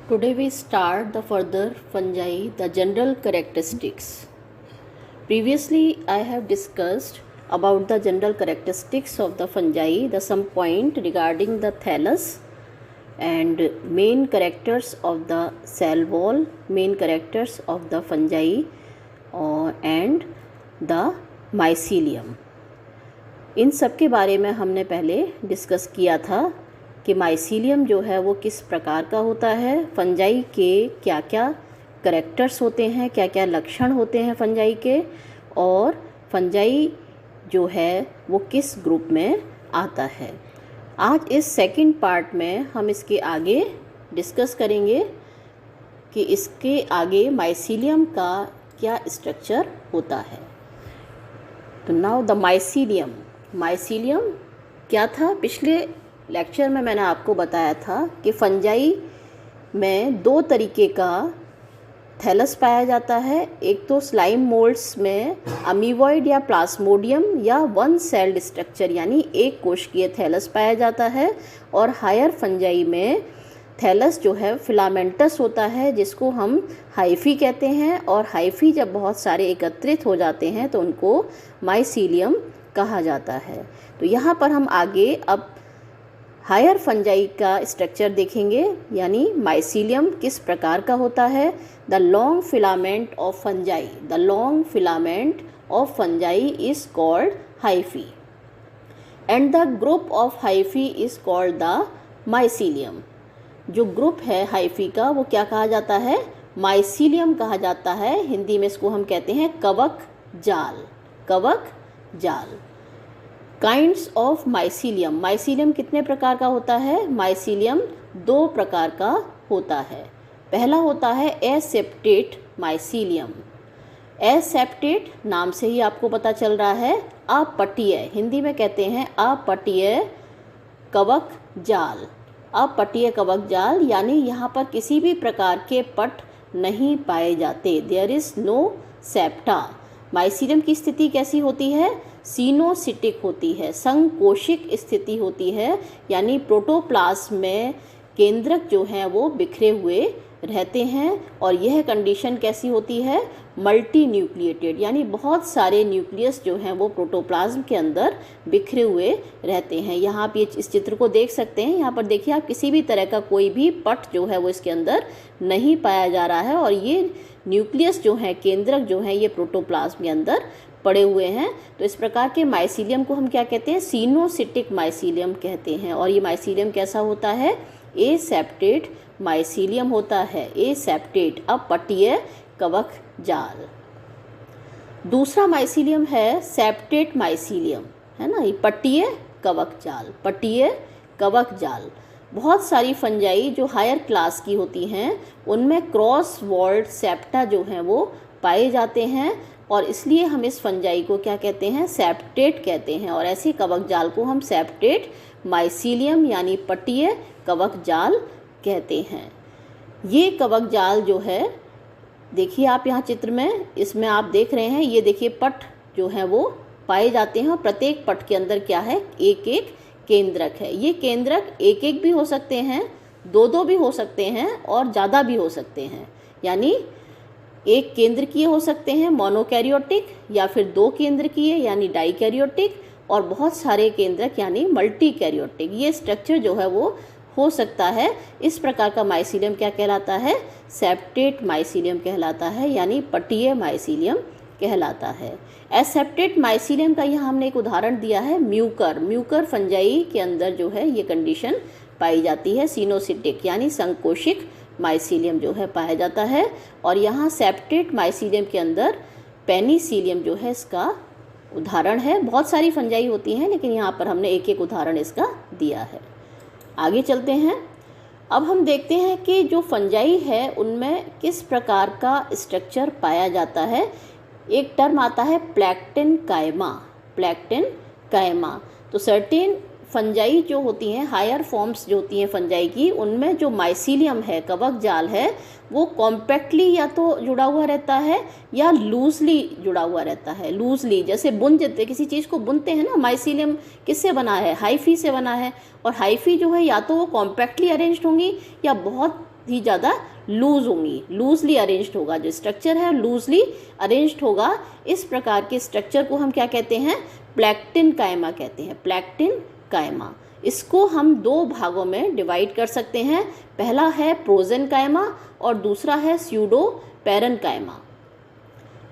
Today we start the further fungi, the general characteristics. Previously I have discussed about the general characteristics of the fungi, the some point regarding the thallus and main characters of the cell wall, main characters of the fungi and the mycelium. इन सब के बारे में हमने पहले discuss किया था कि mycelium जो है वो किस प्रकार का होता है, फंजाई के क्या क्या करैक्टर्स होते हैं, क्या क्या लक्षण होते हैं फंजाई के, और फंजाई जो है वो किस ग्रुप में आता है। आज इस सेकंड पार्ट में हम इसके आगे डिस्कस करेंगे कि इसके आगे माइसीलियम का क्या स्ट्रक्चर होता है। तो नाउ द माइसीलियम क्या था? पिछले लेक्चर में मैंने आपको बताया था कि फंजाई में दो तरीके का थैलस पाया जाता है। एक तो स्लाइम मोल्ड्स में अमीवॉइड या प्लाज्मोडियम या वन सेल्ड स्ट्रक्चर यानी एक कोशिकीय थैलस पाया जाता है, और हायर फंजाई में थैलस जो है फिलामेंटस होता है, जिसको हम हाइफी कहते हैं, और हाइफी जब बहुत सारे एकत्रित हो जाते हैं तो उनको माइसीलियम कहा जाता है। तो यहाँ पर हम आगे अब हायर फंजाई का स्ट्रक्चर देखेंगे, यानी माइसीलियम किस प्रकार का होता है। The long filament of fungi, the long filament of fungi is called hyphae and the group of hyphae is called the mycelium. जो ग्रुप है हाइफी का वो क्या कहा जाता है? माइसीलियम कहा जाता है। हिंदी में इसको हम कहते हैं कवक जाल, कवक जाल। काइंड्स ऑफ माइसीलियम, माइसीलियम कितने प्रकार का होता है? माइसीलियम दो प्रकार का होता है। पहला होता है एसेप्टेट माइसीलियम। एसेप्टेट नाम से ही आपको पता चल रहा है अपटीय, हिंदी में कहते हैं अपटीय कवक जाल। अपटीय कवक जाल यानी यहाँ पर किसी भी प्रकार के पट नहीं पाए जाते, there is no septa. Mycelium की स्थिति कैसी होती है? सीनोसिटिक होती है, संकोशिक स्थिति होती है, यानी प्रोटोप्लाज्म में केंद्रक जो हैं वो बिखरे हुए रहते हैं। और यह कंडीशन कैसी होती है? मल्टी न्यूक्लिएटेड, यानी बहुत सारे न्यूक्लियस जो हैं वो प्रोटोप्लाज्म के अंदर बिखरे हुए रहते हैं। यहाँ आप ये इस चित्र को देख सकते हैं। यहाँ पर देखिए आप, किसी भी तरह का कोई भी पट जो है वो इसके अंदर नहीं पाया जा रहा है, और ये न्यूक्लियस जो है, केंद्रक जो है, ये प्रोटोप्लाज्म के अंदर पड़े हुए हैं। तो इस प्रकार के माइसीलियम को हम क्या कहते हैं? सीनोसिटिक माइसीलियम कहते हैं। और ये माइसीलियम कैसा होता है? एसेप्टेट माइसीलियम होता है, एसेप्टेट अपटीय कवक जाल। दूसरा माइसीलियम है सेप्टेट माइसीलियम, है ना, ये पट्टीय कवक जाल, पट्टीय कवक जाल। बहुत सारी फंजाई जो हायर क्लास की होती हैं उनमें क्रॉस वॉल्ड सेप्टा जो हैं वो पाए जाते हैं, और इसलिए हम इस फंजाई को क्या कहते हैं? सेप्टेट कहते हैं। और ऐसे कवक जाल को हम सेप्टेट माइसीलियम यानी पट्टीय कवक जाल कहते हैं। ये कवक जाल जो है, देखिए आप यहाँ चित्र में, इसमें आप देख रहे हैं, ये देखिए पट जो हैं वो पाए जाते हैं, और प्रत्येक पट के अंदर क्या है? एक एक केंद्रक है। ये केंद्रक एक एक भी हो सकते हैं, दो दो भी हो सकते हैं, और ज़्यादा भी हो सकते हैं। यानी एक केंद्रकीय हो सकते हैं मोनोकैरियोटिक, या फिर दो केंद्रकीय यानी डाइकैरियोटिक, और बहुत सारे केंद्रक यानी मल्टी कैरियोटिक। ये स्ट्रक्चर जो है वो हो सकता है। इस प्रकार का माइसीलियम क्या कहलाता है? सेप्टेट माइसीलियम कहलाता है, यानी पट्टीय माइसीलियम कहलाता है। एसेप्टेट माइसीलियम का यहाँ हमने एक उदाहरण दिया है म्यूकर। म्यूकर फंजाई के अंदर जो है ये कंडीशन पाई जाती है, सीनोसिटिक यानी संकोशिक माइसीलियम जो है पाया जाता है। और यहाँ सेप्टेट माइसीलियम के अंदर पेनिसिलियम जो है इसका उदाहरण है। बहुत सारी फंजाई होती हैं, लेकिन यहाँ पर हमने एक एक उदाहरण इसका दिया है। आगे चलते हैं। अब हम देखते हैं कि जो फंजाई है उनमें किस प्रकार का स्ट्रक्चर पाया जाता है। एक टर्म आता है प्लैक्टिन कायमा, प्लैक्टिन कायमा। तो सर्टेन फंजाई जो होती हैं, हायर फॉर्म्स जो होती हैं फंजाई की, उनमें जो माइसीलियम है, कवक जाल है, वो कॉम्पैक्टली या तो जुड़ा हुआ रहता है या लूजली जुड़ा हुआ रहता है। लूजली जैसे बुन देते, किसी चीज़ को बुनते हैं ना, माइसीलियम किससे बना है? हाइफी से बना है। और हाइफी जो है या तो वो कॉम्पैक्टली अरेंज्ड होंगी या बहुत ही ज़्यादा लूज होंगी, लूजली अरेंज्ड होगा, जो स्ट्रक्चर है लूजली अरेंज्ड होगा। इस प्रकार के स्ट्रक्चर को हम क्या कहते हैं, प्लैक्टिन कायमा कहते हैं, प्लैक्टिन कायमा। इसको हम दो भागों में डिवाइड कर सकते हैं, पहला है प्रोजेन कायमा और दूसरा है स्यूडो पैरन कायमा।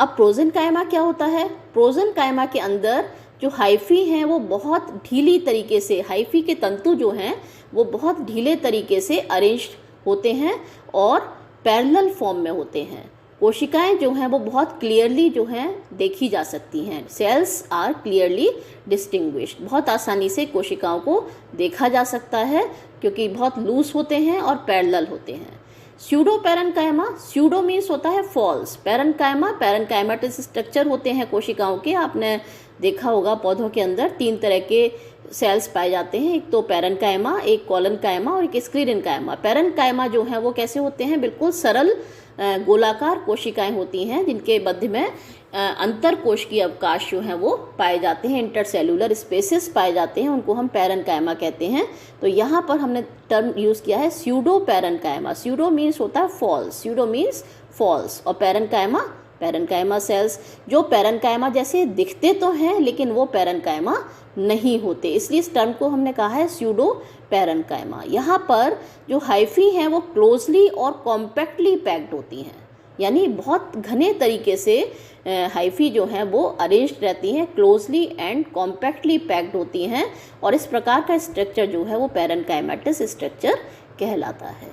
अब प्रोजेन कायमा क्या होता है, प्रोजेन कायमा के अंदर जो हाइफी हैं वो बहुत ढीली तरीके से, हाइफी के तंतु जो हैं वो बहुत ढीले तरीके से अरेंज्ड होते हैं और पैरेलल फॉर्म में होते हैं। कोशिकाएं जो हैं वो बहुत क्लियरली जो हैं देखी जा सकती हैं, सेल्स आर क्लियरली डिस्टिंग्विश्ड, बहुत आसानी से कोशिकाओं को देखा जा सकता है क्योंकि बहुत लूज होते हैं और पैरेलल होते हैं। स्यूडो पैरेन्काइमा, स्यूडो मीन्स होता है फॉल्स, पैरेन्काइमा पैरेन्काइमेटस स्ट्रक्चर होते हैं कोशिकाओं के। आपने देखा होगा पौधों के अंदर 3 तरह के सेल्स पाए जाते हैं, एक तो पैरेन्काइमा, एक कॉलनकाइमा और एक स्क्लेरेन्काइमा। पैरेन्काइमा जो है वो कैसे होते हैं, बिल्कुल सरल गोलाकार कोशिकाएं होती हैं जिनके मध्य में अंतर कोशिकीय अवकाश जो हैं वो पाए जाते हैं, इंटरसेल्यूलर स्पेसेस पाए जाते हैं, उनको हम पैरेन्काइमा कहते हैं। तो यहाँ पर हमने टर्म यूज़ किया है स्यूडो पैरेन्काइमा। स्यूडो मीन्स होता है फॉल्स, स्यूडो मीन्स फॉल्स, और पैरेन्काइमा पैरेन्काइमा सेल्स जो पैरेन्काइमा जैसे दिखते तो हैं लेकिन वो पैरेन्काइमा नहीं होते, इसलिए इस टर्म को हमने कहा है स्यूडो पैरेन्काइमा। यहाँ पर जो हाइफी हैं वो क्लोजली और कॉम्पैक्टली पैक्ड होती हैं, यानी बहुत घने तरीके से हाइफी जो हैं वो अरेंज्ड रहती हैं, क्लोजली एंड कॉम्पैक्टली पैक्ड होती हैं, और इस प्रकार का स्ट्रक्चर जो है वो पैरेन्काइमेटस स्ट्रक्चर कहलाता है।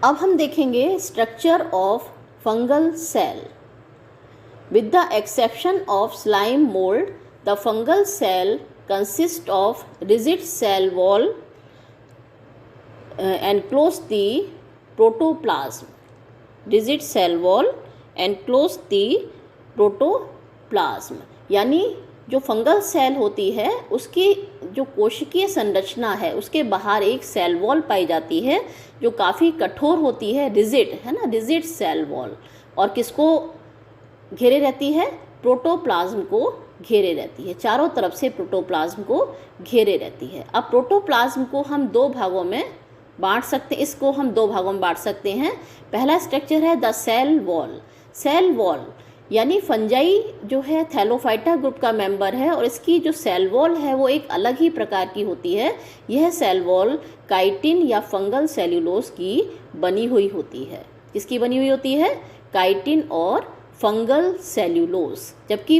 अब हम देखेंगे structure of fungal cell. With the exception of slime mould, the fungal cell consists of rigid cell wall enclose the protoplasm. Rigid cell wall enclose the protoplasm, यानी जो फंगल सेल होती है उसकी जो कोशिकीय संरचना है उसके बाहर एक सेल वॉल पाई जाती है जो काफ़ी कठोर होती है, रिजिड है ना, रिजिड सेल वॉल, और किसको घेरे रहती है, प्रोटोप्लाज्म को घेरे रहती है, चारों तरफ से प्रोटोप्लाज्म को घेरे रहती है। अब प्रोटोप्लाज्म को हम दो भागों में बांट सकते हैं, इसको हम दो भागों में बांट सकते हैं। पहला स्ट्रक्चर है the cell wall. Cell wall यानी फंजाई जो है थैलोफाइटा ग्रुप का मेंबर है और इसकी जो सेल वॉल है वो एक अलग ही प्रकार की होती है। यह सेल वॉल काइटिन या फंगल सेल्यूलोज की बनी हुई होती है। किसकी बनी हुई होती है, काइटिन और फंगल सेल्यूलोज, जबकि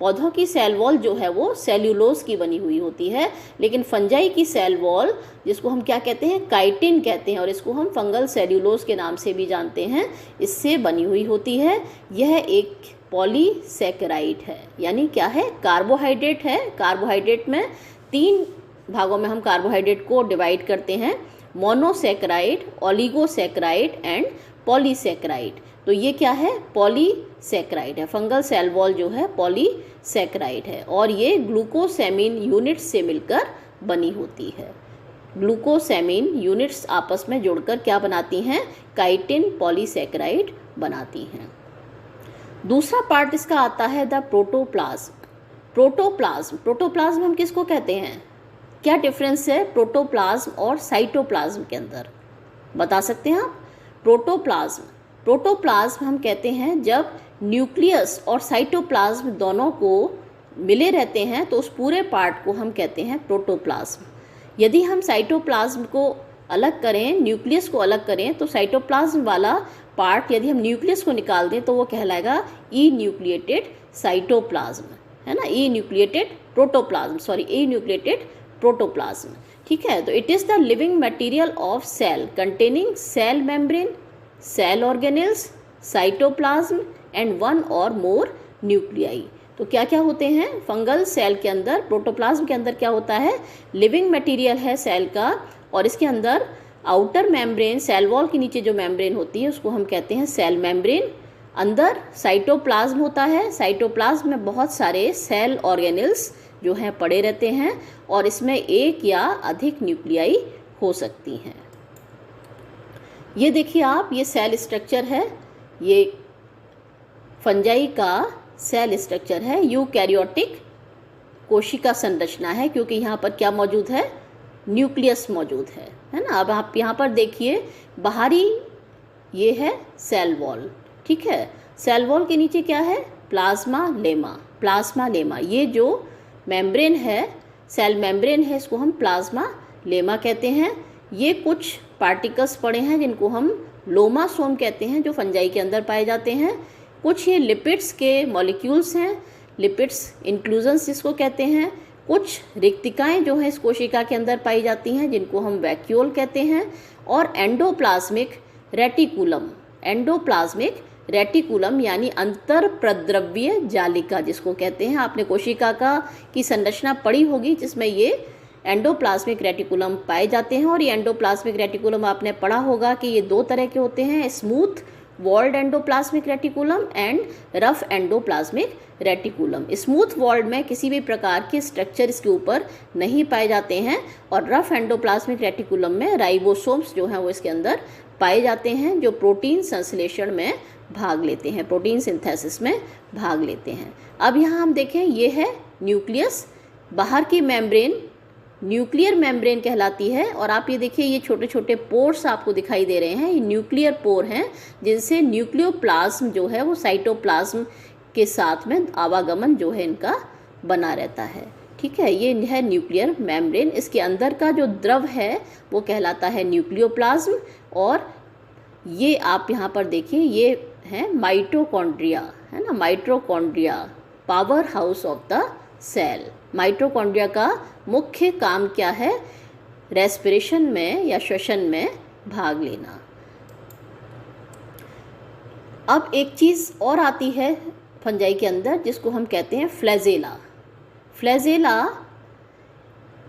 पौधों की सेल वॉल जो है वो सेल्यूलोज की बनी हुई होती है, लेकिन फंजाई की सेल वॉल जिसको हम क्या कहते हैं, काइटिन कहते हैं, और इसको हम फंगल सेल्यूलोज के नाम से भी जानते हैं, इससे बनी हुई होती है। यह एक पॉलीसैकेराइड है, यानी क्या है, कार्बोहाइड्रेट है। कार्बोहाइड्रेट में 3 भागों में हम कार्बोहाइड्रेट को डिवाइड करते हैं, मोनोसैकेराइड, ओलिगोसैकेराइड एंड पॉलीसैकेराइड। तो ये क्या है, पॉलीसैकेराइड है। फंगल सेल वॉल जो है पॉलीसैकेराइड है और ये ग्लूकोसैमिन यूनिट्स से मिलकर बनी होती है। ग्लूकोसैमिन यूनिट्स आपस में जुड़कर क्या बनाती हैं, काइटिन पॉलीसैकेराइड बनाती हैं। दूसरा पार्ट इसका आता है द प्रोटोप्लाज्म। प्रोटोप्लाज्म, प्रोटोप्लाज्म हम किसको कहते हैं, क्या डिफरेंस है प्रोटोप्लाज्म और साइटोप्लाज्म के अंदर, बता सकते हैं आप। प्रोटोप्लाज्म, प्रोटोप्लाज्म हम कहते हैं जब न्यूक्लियस और साइटोप्लाज्म दोनों को मिले रहते हैं तो उस पूरे पार्ट को हम कहते हैं प्रोटोप्लाज्म। यदि हम साइटोप्लाज्म को अलग करें, न्यूक्लियस को अलग करें, तो साइटोप्लाज्म वाला पार्ट यदि हम न्यूक्लियस को निकाल दें तो वो कहलाएगा ई न्यूक्लिएटेड साइटोप्लाज्म, है ना, enucleated protoplasm, sorry enucleated protoplasm. ठीक है, तो it is the living material of cell containing cell membrane, cell organelles, cytoplasm and 1 और मोर न्यूक्लियाई। तो क्या क्या होते हैं फंगल सेल के अंदर, प्रोटोप्लाज्म के अंदर क्या होता है, लिविंग मटेरियल है सेल का, और इसके अंदर आउटर मेम्ब्रेन, सेल वॉल के नीचे जो मेम्ब्रेन होती है उसको हम कहते हैं सेल मेम्ब्रेन। अंदर साइटोप्लाज्म होता है, साइटोप्लाज्म में बहुत सारे सेल ऑर्गेनेल्स जो हैं पड़े रहते हैं और इसमें 1 या अधिक न्यूक्लियाई हो सकती हैं। ये देखिए आप, ये सेल स्ट्रक्चर है, ये फंजाई का सेल स्ट्रक्चर है, यूकैरियोटिक कोशिका संरचना है, क्योंकि यहाँ पर क्या मौजूद है, न्यूक्लियस मौजूद है ना। अब आप यहाँ पर देखिए, बाहरी ये है सेल वॉल, ठीक है। सेल वॉल के नीचे क्या है, प्लाज्मा लेमा। प्लाज्मा लेमा, ये जो मेम्ब्रेन है, सेल मेम्ब्रेन है, इसको हम प्लाज्मा लेमा कहते हैं। ये कुछ पार्टिकल्स पड़े हैं जिनको हम लोमासोम कहते हैं, जो फंजाई के अंदर पाए जाते हैं। कुछ ये लिपिड्स के मॉलिक्यूल्स हैं, लिपिड्स इंक्लूजन्स जिसको कहते हैं। कुछ रिक्तिकाएं जो हैं इस कोशिका के अंदर पाई जाती हैं, जिनको हम वैक्यूल कहते हैं। और एंडोप्लाज्मिक रेटिकुलम, एंडोप्लाज्मिक रेटिकुलम यानी अंतर प्रद्रव्य जालिका जिसको कहते हैं। आपने कोशिका की संरचना पढ़ी होगी, जिसमें ये एंडोप्लाज्मिक रेटिकुलम पाए जाते हैं। और ये एंडोप्लाज्मिक रेटिकुलम आपने पढ़ा होगा कि ये दो तरह के होते हैं, smooth walled endoplasmic reticulum and rough endoplasmic reticulum. Smooth walled में किसी भी प्रकार के स्ट्रक्चर इसके ऊपर नहीं पाए जाते हैं, और रफ एंडोप्लाज्मिक रेटिकुलम में राइबोसोम्स जो हैं वो इसके अंदर पाए जाते हैं, जो प्रोटीन संश्लेषण में भाग लेते हैं, प्रोटीन सिंथेसिस में भाग लेते हैं। अब यहाँ हम देखें, ये है न्यूक्लियस, बाहर की मेम्ब्रेन न्यूक्लियर मेम्ब्रेन कहलाती है। और आप ये देखिए, ये छोटे छोटे पोर्स आपको दिखाई दे रहे हैं, ये न्यूक्लियर पोर हैं, जिनसे न्यूक्लियोप्लाज्म जो है वो साइटोप्लाज्म के साथ में आवागमन जो है इनका बना रहता है, ठीक है। ये है न्यूक्लियर मेम्ब्रेन। इसके अंदर का जो द्रव है वो कहलाता है न्यूक्लियोप्लाज्म। और ये आप यहाँ पर देखिए, ये है माइटोकॉन्ड्रिया, है ना, mitochondria power house of the cell. Mitochondria का मुख्य काम क्या है, रेस्पिरेशन में या श्वसन में भाग लेना। अब एक चीज़ और आती है फंजाई के अंदर, जिसको हम कहते हैं फ्लैजेला। फ्लैजेला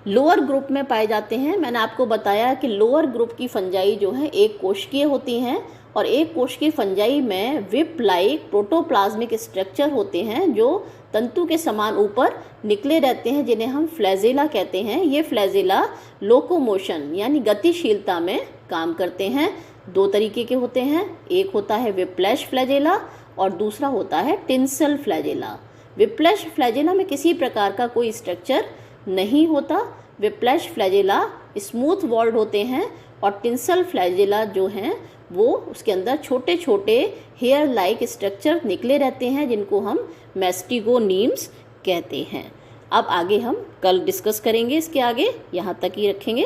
लोअर ग्रुप में पाए जाते हैं। मैंने आपको बताया कि लोअर ग्रुप की फंजाई जो है एक कोशिकीय होती हैं, और एक कोशिकीय फंजाई में विप लाइक प्रोटोप्लाज्मिक स्ट्रक्चर होते हैं, जो तंतु के समान ऊपर निकले रहते हैं, जिन्हें हम फ्लैजेला कहते हैं। ये फ्लैजेला लोकोमोशन यानी गतिशीलता में काम करते हैं। दो तरीके के होते हैं, एक होता है विप्लैश फ्लैजेला और दूसरा होता है टिंसल फ्लैजेला। विप्लैश फ्लैजेला में किसी प्रकार का कोई स्ट्रक्चर नहीं होता। विप्लैश फ्लैजेला स्मूथ वॉल्ड होते हैं, और टिंसल फ्लैजेला जो हैं वो उसके अंदर छोटे छोटे हेयर लाइक स्ट्रक्चर निकले रहते हैं, जिनको हम मैस्टिगोनीम्स कहते हैं। अब आगे हम कल डिस्कस करेंगे, इसके आगे यहाँ तक ही रखेंगे।